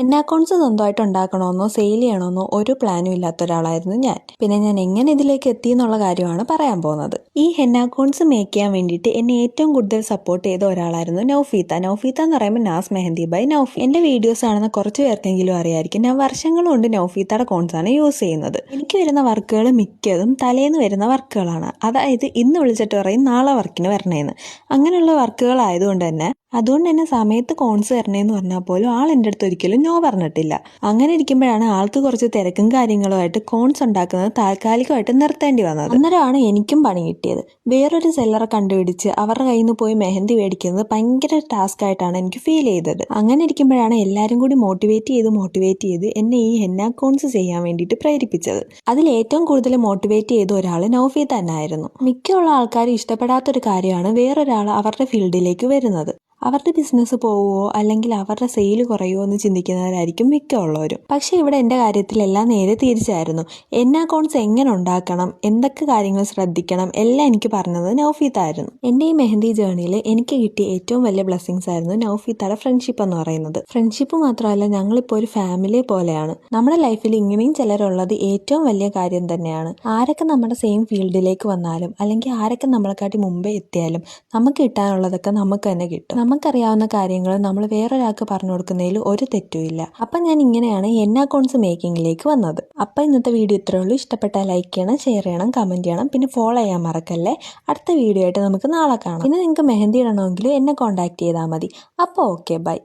എന്നെ അക്കൗണ്ട്സ് സ്വന്തമായിട്ട് ഉണ്ടാക്കണമെന്നോ സെയിൽ ചെയ്യണമെന്നോ ഒരു പ്ലാനും ഇല്ലാത്ത ഒരാളായിരുന്നു ഞാൻ. പിന്നെ ഞാൻ എങ്ങനെ ഇതിലേക്ക് എത്തി എന്നുള്ള കാര്യമാണ് പറയാൻ പോകുന്നത്. ഈ ഹെന്ന അക്കൗണ്ട്സ് മേക്ക് ചെയ്യാൻ വേണ്ടിയിട്ട് എന്നെ ഏറ്റവും കൂടുതൽ സപ്പോർട്ട് ചെയ്ത ഒരാളായിരുന്നു നൗഫീത്ത. നൗഫീത്ത എന്ന് പറയുമ്പോൾ നാസ് മെഹന്തി ബൈ നൗഫി. എൻ്റെ വീഡിയോസ് കാണുന്ന കുറച്ച് പേർക്കെങ്കിലും അറിയായിരിക്കും, ഞാൻ വർഷങ്ങൾ കൊണ്ട് നൗഫീത്തയുടെ അക്കൗണ്ട്സ് ആണ് യൂസ് ചെയ്യുന്നത്. എനിക്ക് വരുന്ന വർക്കുകൾ മിക്കതും തലേന്ന് വരുന്ന വർക്കുകളാണ്. അതായത് ഇന്ന് വിളിച്ചിട്ട് പറയും നാളെ വർക്കിന് വരണേന്ന്. അങ്ങനെയുള്ള വർക്കുകളായതുകൊണ്ട് തന്നെ സമയത്ത് കോൺസ് തരണേന്ന് പറഞ്ഞാൽ പോലും ആൾ എൻ്റെ അടുത്ത് ഒരിക്കലും നോ പറഞ്ഞിട്ടില്ല. അങ്ങനെ ഇരിക്കുമ്പോഴാണ് ആൾക്ക് കുറച്ച് തിരക്കും കാര്യങ്ങളുമായിട്ട് കോൺസ് ഉണ്ടാക്കുന്നത് താൽക്കാലികമായിട്ട് നിർത്തേണ്ടി വന്നത്. അന്നേരമാണ് എനിക്കും പണി കിട്ടിയത്. വേറൊരു സെല്ലറെ കണ്ടുപിടിച്ച് അവരുടെ കയ്യിൽ നിന്ന് പോയി മെഹന്തി മേടിക്കുന്നത് ഭയങ്കര ടാസ്ക് ആയിട്ടാണ് എനിക്ക് ഫീൽ ചെയ്തത്. അങ്ങനെ ഇരിക്കുമ്പോഴാണ് എല്ലാവരും കൂടി മോട്ടിവേറ്റ് ചെയ്ത് എന്നെ ഈ ഹെന്ന കോൺസ് ചെയ്യാൻ വേണ്ടിയിട്ട് പ്രേരിപ്പിച്ചത്. അതിൽ ഏറ്റവും കൂടുതൽ മോട്ടിവേറ്റ് ചെയ്ത ഒരാൾ നൗഫീത്ത തന്നെയായിരുന്നു. മിക്കുള്ള ആൾക്കാർ ഇഷ്ടപ്പെടാത്തൊരു കാര്യമാണ് വേറൊരാൾ അവരുടെ ഫീൽഡിലേക്ക് വരുന്നത്. അവരുടെ ബിസിനസ് പോവുമോ അല്ലെങ്കിൽ അവരുടെ സെയിൽ കുറയുമോ എന്ന് ചിന്തിക്കുന്നവരായിരിക്കും മിക്കുള്ളവരും. പക്ഷേ ഇവിടെ എൻ്റെ കാര്യത്തിലെല്ലാം നേരെ തിരിച്ചായിരുന്നു. എന്നെ അക്കൗണ്ട്സ് എങ്ങനെ ഉണ്ടാക്കണം, എന്തൊക്കെ കാര്യങ്ങൾ ശ്രദ്ധിക്കണം എല്ലാം എനിക്ക് പറഞ്ഞത് നൗഫീത്ത ആയിരുന്നു. എൻ്റെ ഈ മെഹന്തി ജേർണിയിൽ എനിക്ക് കിട്ടിയ ഏറ്റവും വലിയ ബ്ലെസ്സിങ്സ് ആയിരുന്നു നൗഫീത്തയുടെ ഫ്രണ്ട്ഷിപ്പ് എന്ന് പറയുന്നത്. ഫ്രണ്ട്ഷിപ്പ് മാത്രമല്ല, ഞങ്ങളിപ്പോൾ ഒരു ഫാമിലി പോലെയാണ്. നമ്മുടെ ലൈഫിൽ ഇങ്ങനെയും ചിലരുള്ളത് ഏറ്റവും വലിയ കാര്യം തന്നെയാണ്. ആരൊക്കെ നമ്മുടെ സെയിം ഫീൽഡിലേക്ക് വന്നാലും അല്ലെങ്കിൽ ആരൊക്കെ നമ്മളെക്കാട്ടി മുമ്പേ എത്തിയാലും നമുക്ക് കിട്ടാനുള്ളതൊക്കെ നമുക്ക് തന്നെ കിട്ടും. നമുക്കറിയാവുന്ന കാര്യങ്ങൾ നമ്മൾ വേറൊരാൾക്ക് പറഞ്ഞു കൊടുക്കുന്നതിൽ ഒരു തെറ്റുമില്ല. അപ്പം ഞാൻ ഇങ്ങനെയാണ് എന്നെ അക്കൗണ്ട്സ് മേക്കിങ്ങിലേക്ക് വന്നത്. അപ്പം ഇന്നത്തെ വീഡിയോ ഇത്രയേ ഉള്ളൂ. ഇഷ്ടപ്പെട്ടാൽ ലൈക്ക് ചെയ്യണം, ഷെയർ ചെയ്യണം, കമൻറ്റ് ചെയ്യണം, പിന്നെ ഫോളോ ചെയ്യാൻ മറക്കല്ലേ. അടുത്ത വീഡിയോ ആയിട്ട് നമുക്ക് നാളെ കാണാം. പിന്നെ നിങ്ങൾക്ക് മെഹന്തി ഇടണമെങ്കിൽ എന്നെ കോൺടാക്ട് ചെയ്താൽ മതി. അപ്പോൾ ഓക്കെ, ബൈ.